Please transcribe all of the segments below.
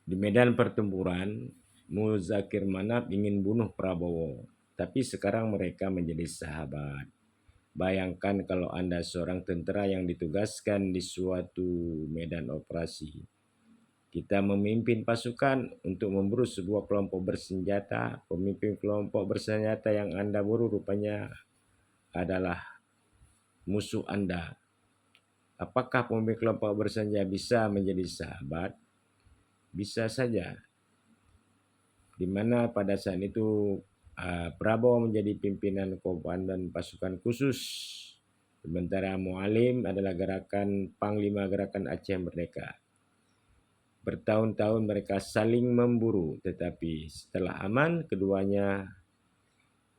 Di medan pertempuran, Muzakir Manaf ingin bunuh Prabowo, tapi sekarang mereka menjadi sahabat. Bayangkan kalau Anda seorang tentara yang ditugaskan di suatu medan operasi. Kita memimpin pasukan untuk memburu sebuah kelompok bersenjata. Pemimpin kelompok bersenjata yang Anda buru rupanya adalah musuh Anda. Apakah pemimpin kelompok bersenjata bisa menjadi sahabat? Bisa saja. Di mana pada saat itu Prabowo menjadi pimpinan komandan pasukan khusus, sementara Mualim adalah Panglima Gerakan Aceh Merdeka. Bertahun-tahun mereka saling memburu, tetapi setelah aman keduanya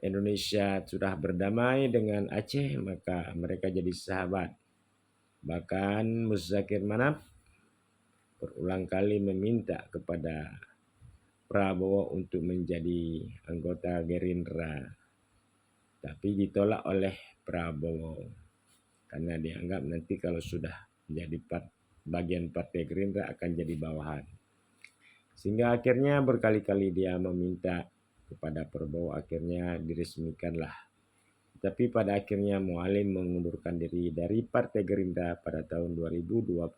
Indonesia sudah berdamai dengan Aceh, maka mereka jadi sahabat. Bahkan Muzakir Manaf berulang kali meminta kepada Prabowo untuk menjadi anggota Gerindra, tapi ditolak oleh Prabowo karena dianggap nanti kalau sudah menjadi bagian partai Gerindra akan jadi bawahan. Sehingga akhirnya berkali-kali dia meminta kepada Prabowo, akhirnya diresmikanlah. Tapi pada akhirnya Mualim mengundurkan diri dari partai Gerindra pada tahun 2022.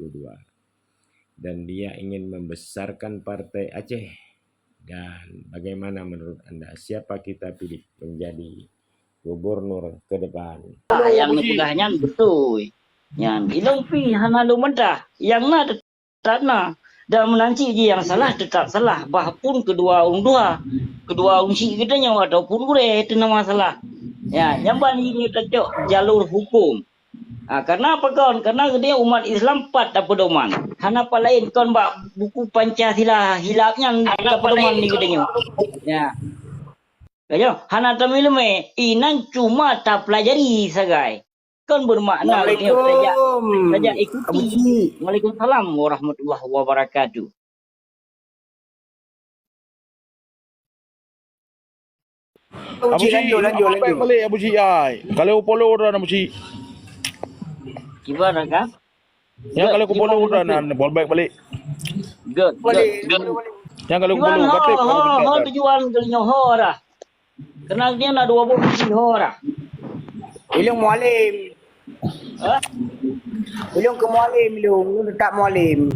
Dan dia ingin membesarkan partai Aceh. Dan bagaimana menurut Anda, siapa kita pilih menjadi gubernur ke depan? Yang pegahnya betul. Yang ilong pi hana lu mentah. Yang na tak na. Dan menanci je yang salah tetap salah. Bahapun kedua ungsi kita yang ataupun gure itu nama masalah. Ya, nyamban ini cocok jalur hukum. Karena apa kawan? Karena dia umat Islam 4 dapat pedoman. Hana apa lain kawan bak buku Pancasila hilapnya dapat pedoman ni katanya. Ya. Kaya hana tamilu me inan cuma tak pelajari sagai. Kan bermakna belajar ikuti. Waalaikumsalam warahmatullahi wabarakatuh. Abu Cik, lanjut. Balik Abu Cik ai. Kalau follow dah Abu Cik. Gimana kan? Yang kalau follow dah ball back balik. Good. Yang kalau follow batik. Ho tujuan kalinya ho dah. Kenal dia nak 2 bulan ho dah. Ilung Mualim. Ilung ke Mualim, ilung dekat Mualim.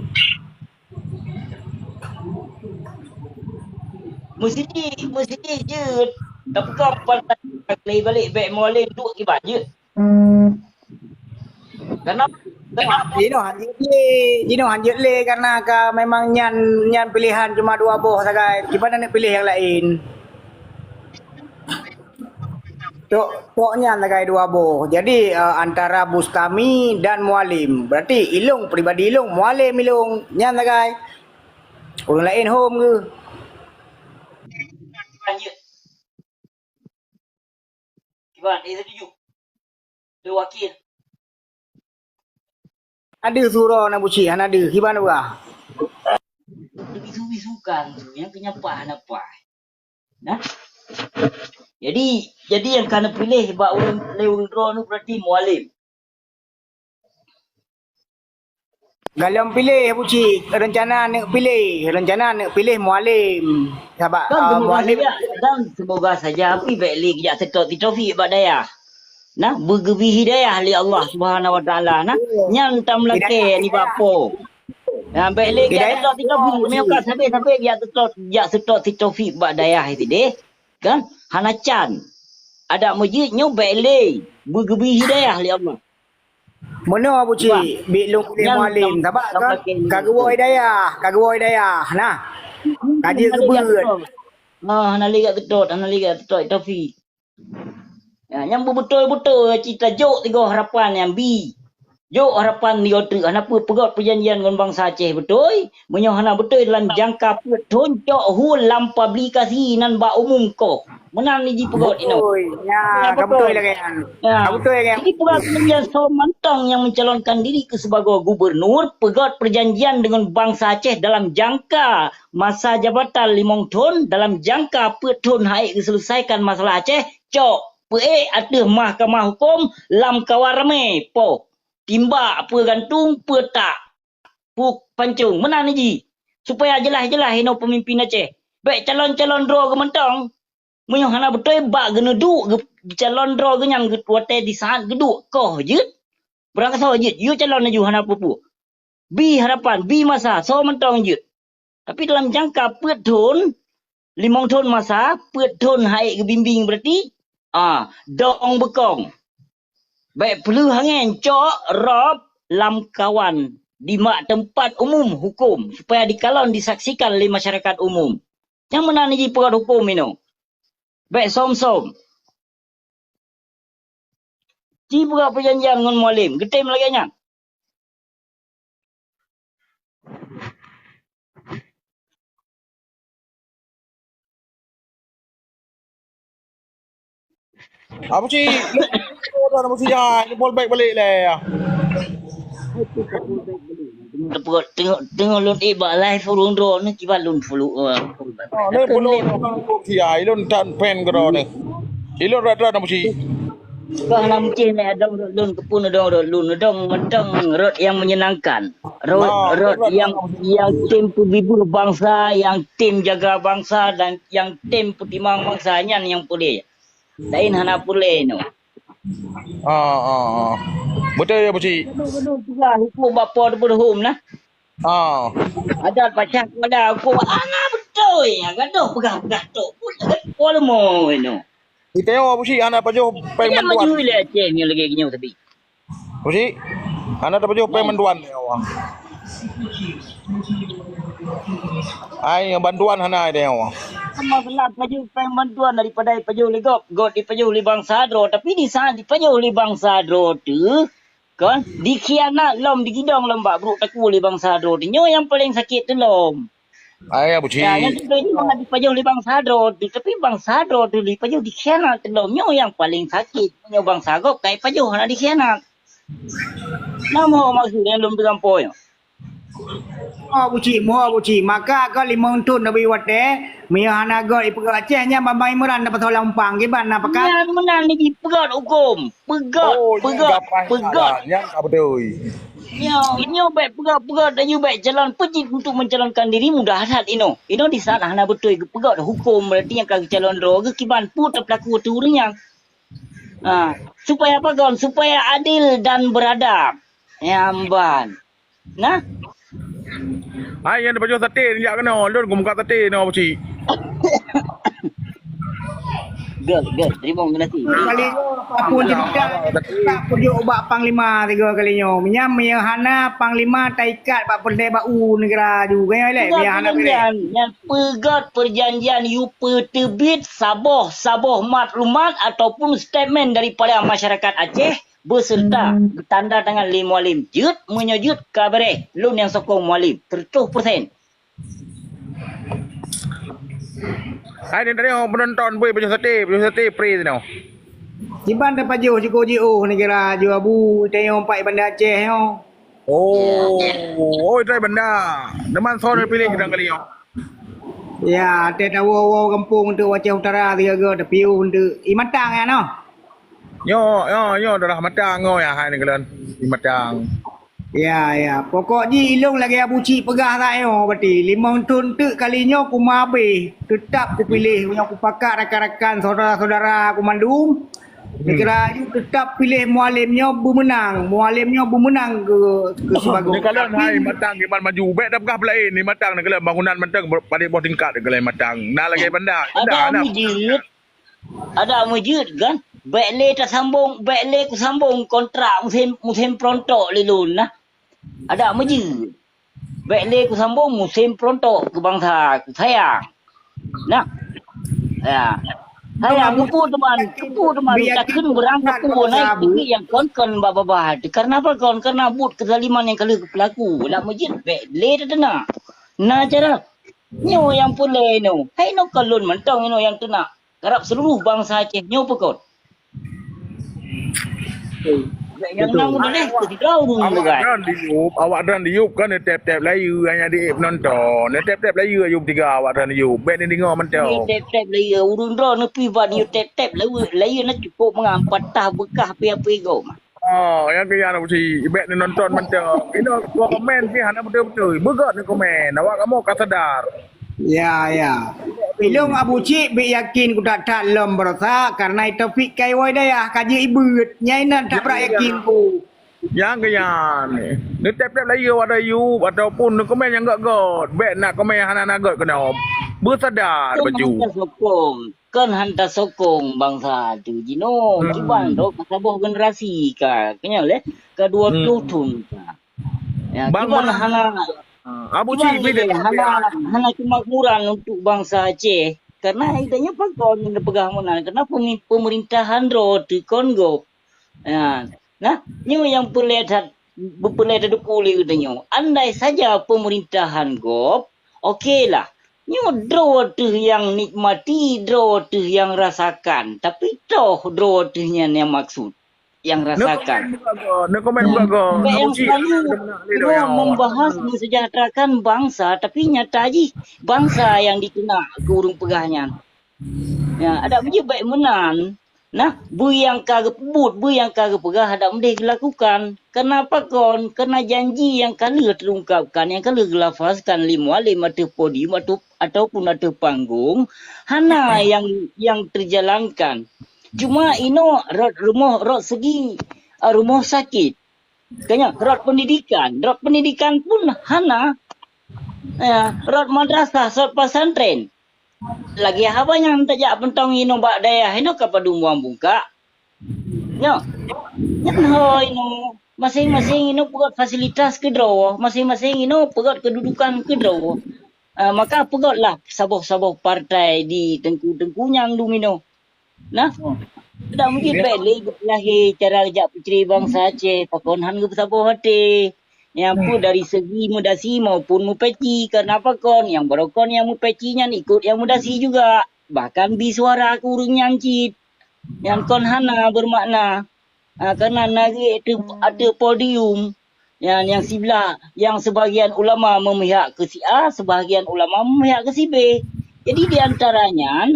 Mesti je. Tapi kau balik back Mualim duk kibat je. Kenapa? Jino hanjut le karena memang nyan pilihan cuma 2 boh sagai. Gimana nak pilih yang lain? Tok sagai 2 boh. Jadi antara Bustami dan Mualim. Berarti ilung pribadi ilung, Mualim ilung nyan sagai. Orang lain home ke? Gimana? Dia setuju. Dia wakil. Ada surah nak buci, ada. Gimana bah? Bisu-bisukan yang kenyapa apa. Nah. Jadi yang kena pilih bak Leung Draw tu berarti Mualim. Kalau pilih buci, rencana nak pilih Mualim. Sebab Mualim dan semoga saja api baik lagi jak taufik bak daya. Nah, bergebi hidayah li Allah Subhanahu wa taala nah. Nyang tam lake ni bapo. Nah, baik lagi tak taufik meoka sampai jak taufik bak daya itu deh. Kan? Hanacan. Ada masjid nyo baik lagi bergebi hidayah li Allah. Mana Abu Cik? Bilung pilih Mualim. Sebab kan kagua hidayah. Nah. Kaji kebut. Hana ligat betul taufik. Ya, yang betul-betul cita jok 3 harapan yang B. Jok harapan ni otak apa pegot perjanjian dengan bangsa Aceh betul. Menyohana betul dalam jangka toncok hul lampa aplikasi nan ba umum ko. Menang ni ji pegot ini. Ya, betul lah kan. Betul kan. Jadi pegot perjanjian Somantong yang mencalonkan diri ke sebagai gubernur pegot perjanjian dengan bangsa Aceh dalam jangka masa jabatan 5 tahun dalam jangka 4 tahun hai diselesaikan masalah Aceh. Cok ada mahkamah hukum lam kawarame po timba apa gantung petak puk pancung menang ni ji Supaya jelas-jelas hino pemimpin Aceh. Baik calon-calon draw ke mentang. Munyo hana betul bak gena duk calon draw ke yang wate di saat geduk koh je. Berang so je. You calon aju hana pupu. Bi harapan, bi masa, so mentang je. Tapi dalam jangka peut 5 tahun masa, peut tahun haik ke bimbing berarti dong bekong. Baik perlu hangin cok rob lam kawan di mak tempat umum hukum supaya dikalon disaksikan oleh masyarakat umum. Yang mana ni perat hukum ini? Baik som-som. Ci perat perjanjian dengan mualim. Getim lagi nya. Abu Ji, dah Abu Ji ya, ni bol back balik lah. Tengok lun bak live urung draw ni ciba lun follow. Ni bolu ya, ilun tan pen kero ni. Ilun rat-rat Abu Ji. Kau nak mungkin ada lun kepun ada lun mentang rot yang menyenangkan. Rot yang tim pembibur bangsa, yang tim jaga bangsa dan yang tim pertimbangan bangsanya yang boleh. Lain hana boleh no. Betul ya Abu Ji. Betul juga hukum bapa berhum nah. Ada pacak ada hukum betul ya gaduh pegang-pegang tu. Pol mo no. Iteo Abu Ji anak pajo peng Jangan manduan. maju le Aceh ni lagi kenyo tapi. Abu Ji, anak pajo peng manduan ni awak. Ai bantuan hana dia awak. Sama belah paju bantuan daripada paju legop. God di paju li bangsa dro tapi di sana di paju li bangsa dro tu kan dikhianat lom digidong lembak bro taku li bangsa dro tu nyo yang paling sakit tu lom. Ai Abu Ji. Ya yang kedua ni mana di paju li bangsa dro tu tapi bangsa dro tu li paju dikhianat tu lom nyo yang paling sakit nyo bangsa gop kai paju hana dikhianat. Nama maksudnya lom tu kampoi. Abu Ji, maka kau 5 tahun lebih wate, mia hana gol ipu Acehnya mamai meran dapat holang pang giban apa kah? Ya menang ni pegat hukum. Pegat. Yang apa tu? Nyo baik pegat dan you baik jalan pejit untuk mencalonkan diri mudah hadat ino. Ino di sana hana betul ke pegat hukum berarti yang kaki calon roh ke kiban put pelaku tu yang. Supaya apa kawan? Supaya adil dan beradab. Yamban. Nah, Ai yang pajo sate ni jak kena. Lun ku muka sate no Abu Ji. Gel, terima kasih. Kali apa cerita tak pujuk bak panglima 3 kalinya. Minyam mia hana panglima taikat bak perdai bak negara juga le. Mia hana yang pegat perjanjian you terbit sabah maklumat ataupun statement daripada masyarakat Aceh beserta tanda tangan Lim Mualim jut menyejut kabare lun yang sokong Mualim 100%. Hai ni tadi orang penonton boleh pajo sate free tu. Jiban dapat jo negara jo abu tayong pai bandar Aceh yo. Try benda. Deman son pilih kadang kali yo. Ya, tawo kampung tu Aceh Utara 3 tapi untuk Imatang ya no. Yo dah matang ya hai ni kalian. Matang. Ya. Pokoknya ilung lagi Abu Ji pegah tak yo berarti 5 tahun tu kalinya aku mabe tetap aku pilih punya aku pakak rakan-rakan saudara-saudara aku mandung. Negara you tetap pilih mualimnya bermenang ke sebagai. Ni kalian hai matang giman maju bet dah pegah belain ni matang ni kalian bangunan matang pada bawah tingkat kalian matang. Dah lagi benda. Ada mujud kan? Baiklah tersambung, baiklah kusambung kontrak musim prontok lelun nah. Ada mujud. Baiklah kusambung musim prontok ke bangsa sayang. Nah. Ya. Sayang kupu teman takkan berangkat ku naik tinggi yang kon babah. Karena apa kawan? Karena but kezaliman yang kali pelaku. Lah mujud baiklah tenang. Nah cara nyo yang pulai no. Hai no kalun mentang no yang tenang. Harap seluruh bangsa Aceh nyo pekot. Yang nang udah deh, tidak urung awak dan diup kan tap-tap layu hanya di penonton. Tap-tap layu ayub 3 awak dan diup. Bet ni dengar mentau. Tap-tap layu urung dah nepi ban you tap-tap layu nak cukup mengampat tah bekah apa-apa go. Oh, yang kaya nak usi. Ibek ni nonton macam. Ini komen sih, hana betul-betul. Begot ni komen. Awak kamu kau sadar. Ya, ya. Ilung Abu Cik be yakin ku tak lom berosa karena itu fik kai woi dah ya kaji ibut. Nyai nan tak berak yakin ku. Yang kaya ni. Ni tap-tap lagi ada you ataupun ni komen yang got. Bek nak komen yang hana nak got kena. Bersadar Kan baju. hantar sokong. Kan hantar sokong bangsa tu. Jino. Kiban tu. Sebuah generasi ka. Kenya le. Kedua tutun ka. Ya, Bang kiban Bang. hana. Abu Kiban Cik bila hana kemakmuran untuk bangsa Aceh. Karena idanya pakon yang pegang mana. Karena pemerintahan ro di Kongo. Ya. Nah, ni yang perlihat pulih katanya. Andai saja pemerintahan GOP, okeylah. Nyo draw tu yang nikmati, draw tu yang rasakan. Tapi draw tu yang maksud. Yang rasakan. Ni komen buka go. Yang Abu Cik. selalu membahas mensejahterakan bangsa. Tapi nyata je bangsa yang dikena ke urung pegahnya. Ya, ada punya baik menan. Nah, bu yang kagak pebut, bu yang kagak pegah ada mendeh dilakukan. Kenapa kon? Karena janji yang kala terungkapkan, yang kala gelafazkan lima atas podium ataupun atas panggung, hana yang terjalankan. Cuma ino rot segi rumah sakit. Kanya rot pendidikan pun hana. Ya, rot madrasah, rot pesantren. Lagi apa yang tajak pentong ino bak daya ino kapadu muang buka. No. Yan ho ino masing-masing ino pegot fasilitas ke draw, masing-masing ino pegot kedudukan ke draw. Maka pegotlah saboh-saboh partai di tengku-tengkunyang dumino. Nah, tidak mungkin balik lagi cara ajak puteri bangsa Aceh pakon han ke saboh hati. Yang pun dari segi mudasi maupun mupeci. Kenapa kon? Yang berokon yang mupecinya ikut yang mudasi juga. Bahkan bisuara kurung nyancit. Yang kon hana bermakna. Kerana nari itu ada podium. Yang sebelah, yang sebahagian ulama memihak ke si A, sebahagian ulama memihak ke si B. Jadi di antaranya,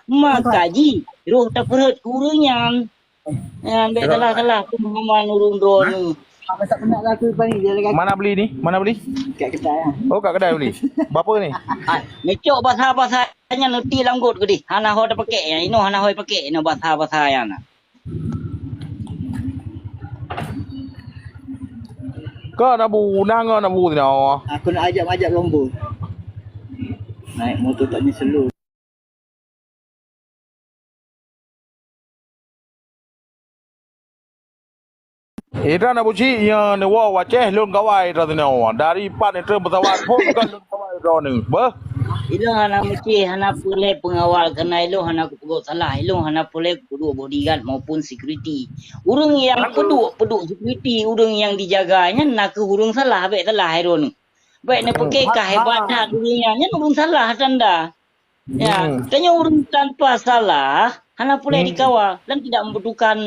makaji roh tak perut kurungnya. Yang kalah pemahaman urung drone. Tak pernah aku pani dia lagi Mana beli ni? Mana beli? kat kedai ah. Oh kat kedai beli. Berapa ni? Ngecok bahasa-bahasanya nuti langgut ke di. Hana ho dah pakai yang ino hana ho pakai ino bahasa-bahasa yang na. Kau nak bu nang nak bu ni no. Aku nak ajak lomba. Naik motor tak ni slow. Ira nak buci yang ni wa Aceh lun kawai dah ni no. Dari pan ni terus pesawat pun kan lun kawai dah ni. Bah. Ilo hana mesti hana boleh pengawal kerana ilo hana kugut salah. Ilo hana boleh kudu bodyguard maupun security. Urung yang peduk security, urung yang dijaganya nak ke urung salah baik salah hero ni. Baik nak pakai kehebatan urungnya urung salah tanda. Ya, tanya urung tanpa salah, hana boleh dikawal dan tidak membutuhkan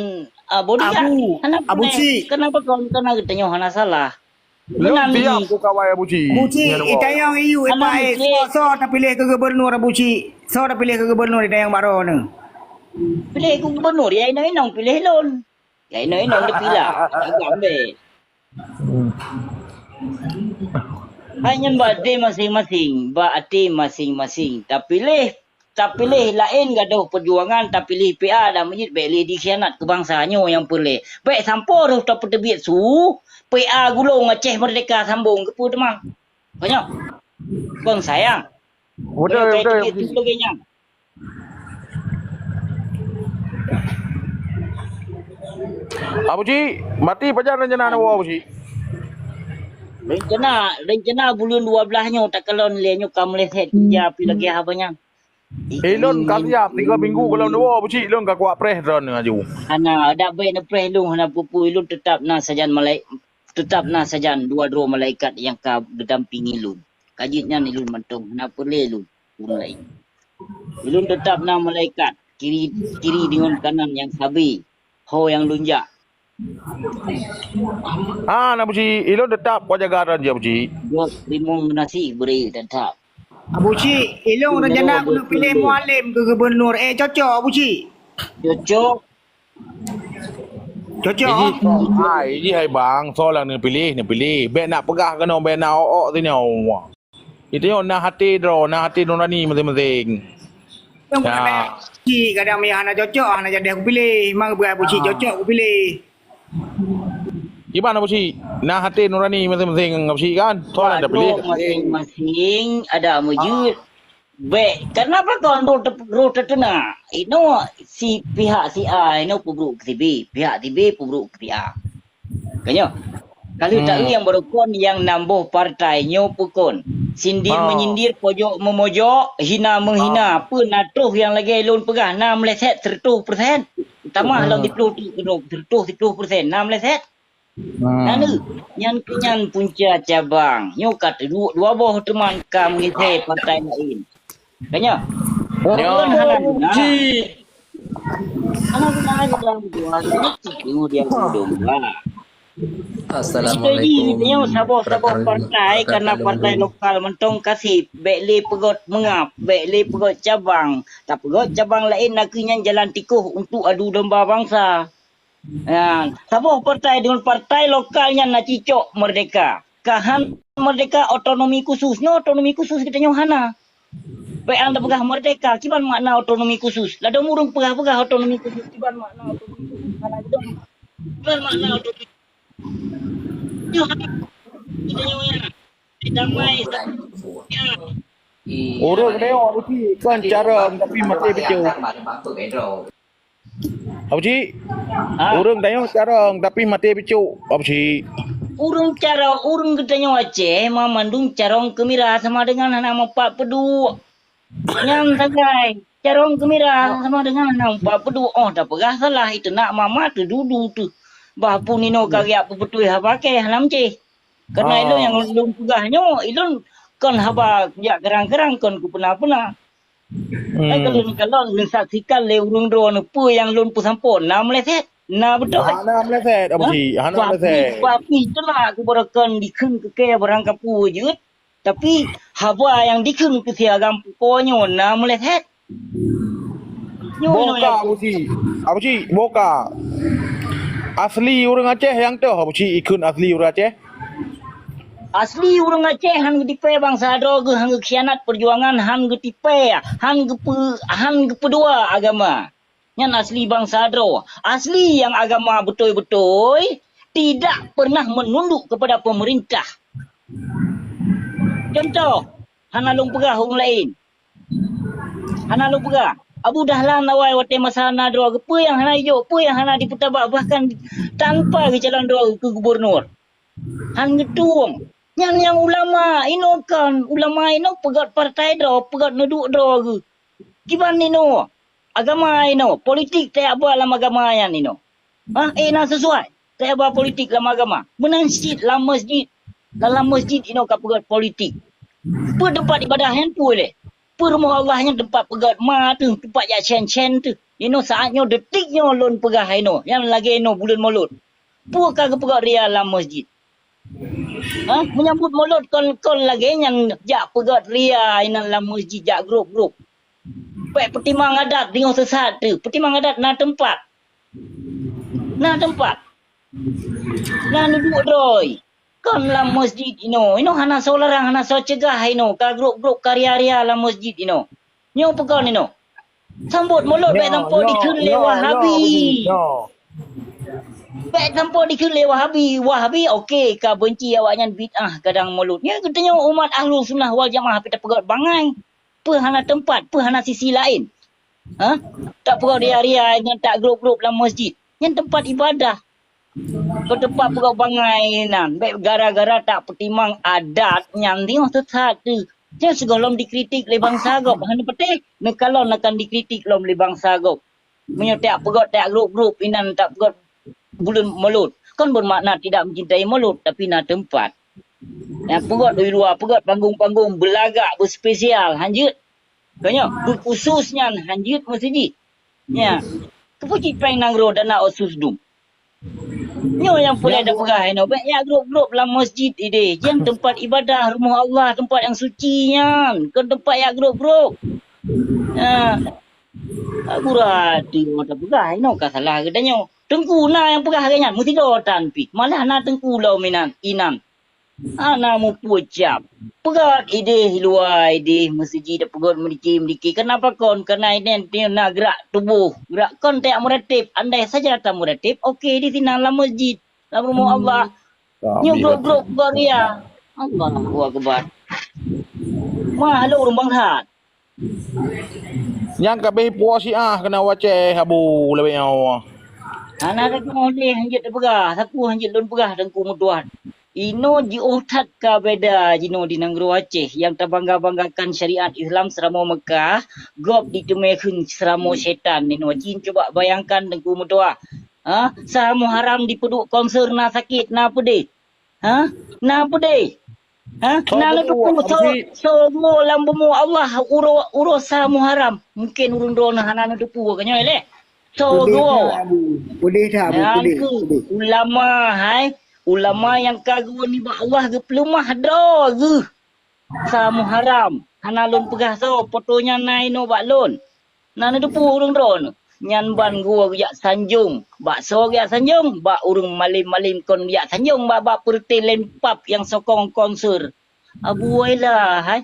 bodyguard. Hana Abu boleh. Cik. Kenapa kau kena tanya hana salah? Lun tiap ku kawai Abu Cik. Abu Cik, itayang iu ipai so tak pilih ke gubernur Abu Cik. So tak pilih ke gubernur itayang baro ni. Pilih ku gubernur, ya inang pilih lon. Ya inang dia pilih. Agak ambil. Hanya bade masing-masing, bade masing-masing. Tak pilih lain gaduh perjuangan, tak pilih PA dan menjid baik dikhianat kebangsaannya yang pilih. Baik sampo dah tak pertebit su, PA gulung Aceh Merdeka sambung ke pu teman. Banyak. Bang sayang. Betul. Itu lagi Abu Cik, mati pajar rencana nak Abu Cik. Rencana bulan 12-nya tak kalau nilainya kamu lihat kerja api lagi habanya. Lun kat siap 3 minggu kalau nak Abu Cik lun kat kuat press dah ni aju. Hana ada baik nak preh lu hana pupu lu tetap na sajan dua malaikat yang ka berdampingi lu. Kajitnya ni lu mantung hana perle lu mulai. Lu tetap na malaikat kiri dengan kanan yang sabi. Ho yang lunjak. Abu Cik, lun tetap kau jaga dia Abu Cik. Dua limong nasi beri tetap. Abu Cik, ilung rencana aku nak pilih mualim ke gubernur. Cocok Abu Cik. Cocok. Cocok. Hai bang, soalan ni pilih. Bet nak pegah kena, bet nak ok sini. Itu yo nak hati nurani masing-masing. Yang Ya. bukan cik kadang meh hana cocok, hana jadi aku pilih. Mang berai buci cocok aku pilih. Gimana Bu Cik? Nak hati nurani masing-masing Bu Cik kan? Soalan dah pilih. Masing-masing ada mujud. Baik, kenapa kau roh terkena? Ino si pihak si A, ino pubruk ke si B. Pihak si B pubruk ke si A. Kanya? Kalau tak yang berukun yang nambah partainya pukun. Sindir menyindir, pojok memojok, hina menghina. Apa natuh yang lagi elon pegah. 6 meleset 100%. Utama kalau di 10%. 6 meleset. Nana, yang kenyan punca cabang. Nyo kata dua buah teman kam ngisi partai lain. Kanya? Ya, Hanan. Cik. Hanan dalam dua itu dia dong. Assalamualaikum. Tanya sabah partai karena partai lokal mentong kasih bekle pegot mengap, bekle pegot cabang. Tak pegot cabang lain nak kenyan jalan tikuh untuk adu domba bangsa. Sabah partai dengan partai lokalnya nak cicok merdeka. Kahan merdeka otonomi khususnya otonomi khusus kita nyohana. Baik anda pegah merdeka, kiban makna otonomi khusus. Lada murung pegah otonomi khusus, kiban makna otonomi khusus. Kiban makna otonomi Orang tengok Bu Cik kan cara tapi mati becu. Bu Cik. Orang tengok cara tapi mati becu. Bu Cik. Urung katanya Aceh memandung carong kemira sama dengan anak 42. Yang tagai carong kemira sama dengan anak 42. Oh dah pegah salah itu nak mama tu dudu tu. Bapu nino kagi apa betul ha pakai halam ceh. Karena itu yang belum pegahnya itu kon haba ya gerang-gerang kon ku pernah. Kalau saksikan le urung drone apa yang lun pu sampun 6 meleset. Nah betul. Hana meleset Bu Cik. Hana meleset. Tapi itulah aku berakan dikun ke barang kapu je. Tapi haba yang dikun ke siagam pokoknya 6 meleset. Boka Bu Cik. Bu Cik, boka. Asli orang Aceh yang tu Bu Cik ikut asli orang Aceh. Asli orang Aceh han getipe bangsa do ge han khianat perjuangan han getipe han gedua agama. Yang asli bangsa do. Asli yang agama betul-betul tidak pernah menunduk kepada pemerintah. Contoh, hana long pegah orang lain. Hana long pegah. Abu Dahlan awal wate masana do apa yang hana hijau, apa yang hana diputabak bahkan tanpa calon do ke gubernur. Han getuang. Yang ulama ino kan ulama ino pegat partai do pegat neduk do ke kiban ino agama ino politik tak apa dalam agama yang ino nak sesuai tak apa politik dalam agama menansit dalam masjid ino ka pegat politik per tempat ibadah yang tu le per rumah Allahnya tempat pegat ma tu tempat ya chen tu ino saatnya detiknya lon pegah ino yang lagi ino bulan Maulud pu ka pegat ria dalam masjid. Menyambut Maulud kon lagi yang jak pegat ria inan dalam masjid jak grup. Baik pertimang adat tengok sesat tu. Pertimang adat na tempat. Nah duduk droi. Kon dalam masjid ino hana solarang hana so cegah ino ka grup karya-ria dalam masjid ino. Nyo pekon ino. Sambut Maulud baik tanpa dikun le Wahabi. Baik tanpa dikun le Wahabi okey ka benci awaknya bid'ah kadang Mauludnya katanya umat Ahlul Sunnah wal Jamaah pita pegat bangai. Pe hana tempat, pe hana sisi lain. Tak pegat ria-ria yang tak grup-grup dalam masjid. Yang tempat ibadah. Ke tempat pegat bangai nan. Baik gara-gara tak pertimang adat yang tengok sesat tu. Jangan segolom dikritik oleh bangsa gop. Hana petik. Kalau nak dikritik oleh bangsa gop. Menyetak pegat tak grup-grup inan tak pegat bulan Maulud. Kan bermakna tidak mencintai Maulud tapi nak tempat. Yang pegat dari luar, pegat panggung-panggung belagak berspesial hanjut. Kanya khususnya hanjut masjid. Ya. Kepucit peng nangro dan nak osus dum. Nyo yang boleh ada pegah ino. Baik ya grup-grup dalam masjid ide. Yang tempat ibadah rumah Allah, tempat yang suci nyan. Kan tempat ya grup-grup. Aku rati ada pegah ino ka salah kedanya. Tengku na yang pegah harian. Mesti dotan pi. Malah na tengku lau minan. Inam. Ana mu pucap. Pegat ide luar ide masjid dak pegot mediki. Kenapa kon? Karena ini nak gerak tubuh. Gerak kon tak meratib. Andai saja tak meratib, okey di sini dalam masjid. Dalam rumah Allah. Nyu grup Korea. Allahu akbar. Mahlo urang banghat. Yang kabeh puas Syiah kena waceh abu lebih awak. Anak aku boleh hanjit pegah. Sapu hanjit lun pegah tengku mutuan. Ino diutat ka beda jino di negeri Aceh yang terbangga-banggakan syariat Islam seramo Mekah, gop ditemehun seramo syaitan. Ino jin coba bayangkan tengku mutua. Ha? Seramo haram dipeduk konser na sakit na pedih. Ha? Na pedih. Ha? So, Na ledu so mo lambumu Allah uro seramo haram. Mungkin urung drona hanan depu kanyo ele. So go. Pedih dah, Abu. Yang ke Pedih. ulama hai. Ulama yang kagum ni bak Allah ke pelumah dah ke. Samu haram. Hana lon pegah so fotonya nai no bak lon. Nana depu urung dron. Nyan ban gua yak sanjung. Bak so yak sanjung. Bak urung malim-malim kon yak sanjung. Bak pertelen pap yang sokong konser. Abu wailah hai.